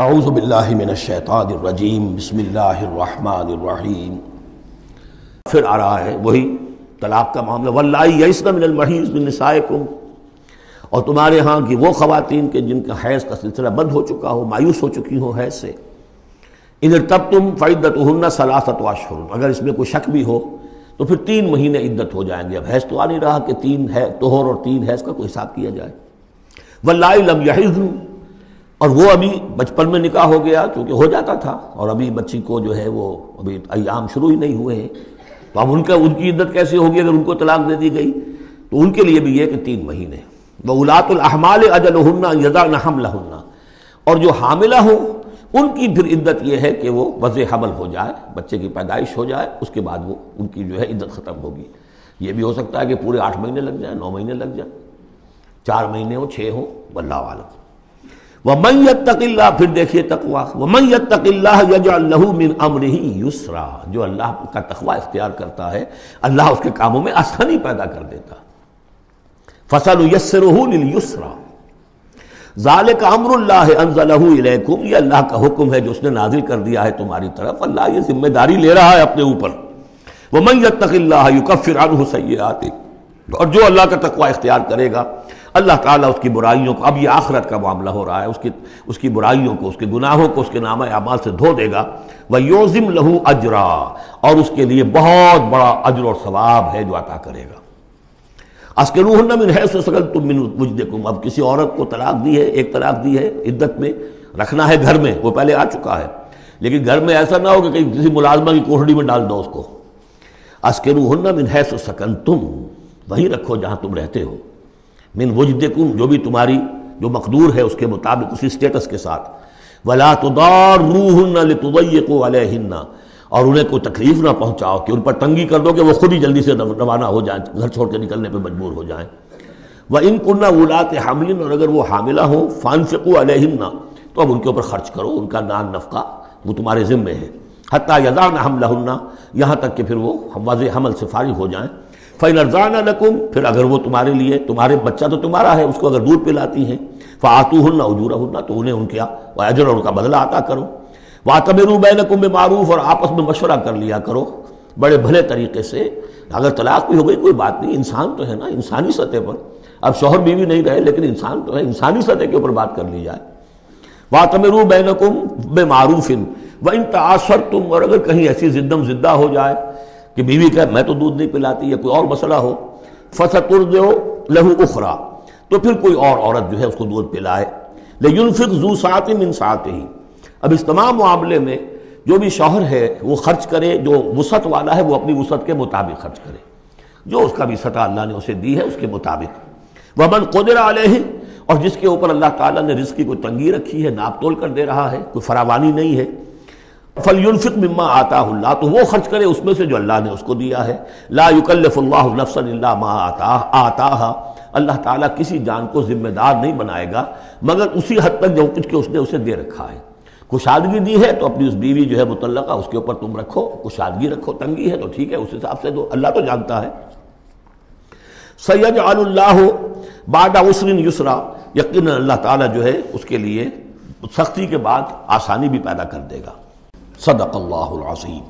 اعوذ باللہ من الشیطان الرجیم بسم اللہ الرحمن الرحیم۔ پھر آ رہا ہے وہی طلاق کا معاملہ، واللائی یئسن من المحیض من نسائکم، اور تمہارے ہاں کی وہ خواتین کے جن کا حیض کا سلسلہ بند ہو چکا ہو، مایوس ہو چکی ہو حیض سے، ان ارتبتم فعدتہن ثلاثۃ اشہر، اگر اس میں کوئی شک بھی ہو تو پھر 3 مہینے عدت ہو جائیں گے۔ اب حیض تو آ نہیں رہا کہ 3 ہے طہور اور 3 حیض کا کوئی حساب کیا جائے۔ واللائی لم یحضن، اور وہ ابھی بچپن میں نکاح ہو گیا کیونکہ ہو جاتا تھا، اور ابھی بچی کو جو ہے وہ ابھی ایام شروع ہی نہیں ہوئے ہیں، تو اب ان کی عدت کیسے ہوگی اگر ان کو طلاق دے دی گئی؟ تو ان کے لیے بھی یہ کہ 3 مہینے۔ وَأُولَاتُ الْأَحْمَالِ أَجَلُهُنَّ أَن يَضَعْنَ حَمْلَهُنَّ، اور جو حاملہ ہوں ان کی پھر عدت یہ ہے کہ وہ وضع حمل ہو جائے، بچے کی پیدائش ہو جائے، اس کے بعد وہ ان کی جو ہے عدت ختم ہوگی۔ یہ بھی ہو سکتا ہے کہ پورے 8 مہینے لگ جائیں، 9 مہینے لگ جائیں، 4 مہینے ہو، 6 ہو، واللہ اعلم۔ وَمَن يَتَّقِ اللَّهَ، پھر دیکھیے تقویٰ، وَمَن يَتَّقِ اللَّهَ يَجْعَل لَّهُ مِنْ أَمْرِهِ يُسْرًا، جو اللہ کا تقویٰ اختیار کرتا ہے اللہ اس کے کاموں میں آسانی پیدا کر دیتا ہے۔ فَسَنُيَسِّرُهُ لِلْيُسْرَىٰ، ذَلِكَ أَمْرُ اللَّهِ أَنزَلَهُ إِلَيْكُمْ، یہ اللہ کا حکم ہے جو اس نے نازل کر دیا ہے تمہاری طرف، اللہ یہ ذمہ داری لے رہا ہے اپنے اوپر۔ وَمَن يَتَّقِ اللَّهَ يُكَفِّرْ عَنْهُ سَيِّئَاتِهِ، اور جو اللہ کا تقویٰ اختیار کرے گا اللہ تعالیٰ اس کی برائیوں کو، اب یہ آخرت کا معاملہ ہو رہا ہے، اس کی برائیوں کو، اس کے گناہوں کو اس کے نامہ اعمال سے دھو دے گا۔ وَيُعْظِمْ لَهُ أَجْرًا، اور اس کے لیے بہت بڑا اجر اور ثواب ہے جو عطا کرے گا۔ اسکنوہن من حیث سکنتم من وجدکم، اب کسی عورت کو طلاق دی ہے، ایک طلاق دی ہے، عدت میں رکھنا ہے گھر میں، وہ پہلے آ چکا ہے، لیکن گھر میں ایسا نہ ہو کہ کہیں کسی ملازمہ کی کوٹڑی میں ڈال دو اس کو۔ اسکنوہن من حیث سکنتم، وہیں رکھو جہاں تم رہتے ہو، من وجدکم، جو بھی تمہاری جو مقدور ہے اس کے مطابق، اسی سٹیٹس کے ساتھ۔ ولا تضاروہن لتضیقوا علیہن، اور انہیں کوئی تکلیف نہ پہنچاؤ کہ ان پر تنگی کر دو کہ وہ خود ہی جلدی سے روانہ ہو جائیں، گھر چھوڑ کے نکلنے پہ مجبور ہو جائیں۔ وَإِن كُنَّ أُولَاتِ حَمْلٍ، اور اگر وہ حاملہ ہوں، فَأَنفِقُوا عَلَيْهِنَّ، تو اب ان کے اوپر خرچ کرو، ان کا نان نفقہ وہ تمہارے ذمے ہے، حَتَّى يَضَعْنَ حَمْلَهُنَّ، یہاں تک کہ پھر وہ وضع حمل سے فارغ ہو جائیں۔ فَإِنْ أَرْضَعْنَ لَكُمْ، پھر اگر وہ تمہارے لیے، تمہارے بچہ تو تمہارا ہے، اس کو اگر دودھ پلاتی ہیں، فَآتُوهُنَّ أُجُورَهُنَّ، تو انہیں ان کا اجر اور ان کا بدلہ عطا کرو۔ وَاعْتَمِرُوا بَيْنَكُمْ بِمَعْرُوفٍ، اور آپس میں مشورہ کر لیا کرو بڑے بھلے طریقے سے۔ اگر طلاق بھی ہو گئی کوئی بات نہیں، انسان تو ہے نا، انسانی سطح پر، اب شوہر بیوی نہیں رہے لیکن انسان تو ہے، انسانی سطح کے اوپر بات کر لی جائے۔ وَاعْتَمِرُوا بَيْنَكُمْ بِمَعْرُوفٍ وَإِن تَعَاثَرْتُمْ، اور اگر کہیں ایسی زدہ ہو جائے کہ بیوی کہے میں تو دودھ نہیں پلاتی، یا کوئی اور مسئلہ ہو، فَسَتُرْضِعُ لَهُ أُخْرَىٰ، تو پھر کوئی اور عورت جو ہے اس کو دودھ پلائے۔ لِيُنْفِقْ ذُو سَعَةٍ مِّن سَعَتِهِ، اب اس تمام معاملے میں جو بھی شوہر ہے وہ خرچ کرے، جو وسعت والا ہے وہ اپنی وسعت کے مطابق خرچ کرے، جو اس کا بھی سطح اللہ نے اسے دی ہے اس کے مطابق۔ وَمَنْ قُدِرَ عَلَيْهِ، اور جس کے اوپر اللہ تعالیٰ نے رزق کی کوئی تنگی رکھی ہے، ناپ تول کر دے رہا ہے، کوئی فراوانی نہیں ہے، فَلْيُنْفِقْ مِمَّا آتَاهُ اللَّهُ، تو وہ خرچ کرے اس میں سے جو اللہ نے اس کو دیا ہے۔ لَا يُكَلِّفُ اللَّهُ نَفْسًا إِلَّا مَا آتَاهَا، اللہ تعالیٰ کسی جان کو ذمہ دار نہیں بنائے گا مگر اسی حد تک جو کچھ کہ اس نے اسے دے رکھا ہے۔ کشادگی دی ہے تو اپنی اس بیوی جو ہے مطلقہ، اس کے اوپر تم رکھو، کشادگی رکھو، تنگی ہے تو ٹھیک ہے اس حساب سے دو، اللہ تو جانتا ہے۔ سَيَجْعَلُ اللَّهُ بَعْدَ عُسْرٍ يُسْرًا، یقیناً اللہ تعالیٰ جو ہے اس کے لیے سختی کے بعد آسانی بھی پیدا کر دے گا۔ صدق اللہ العظیم۔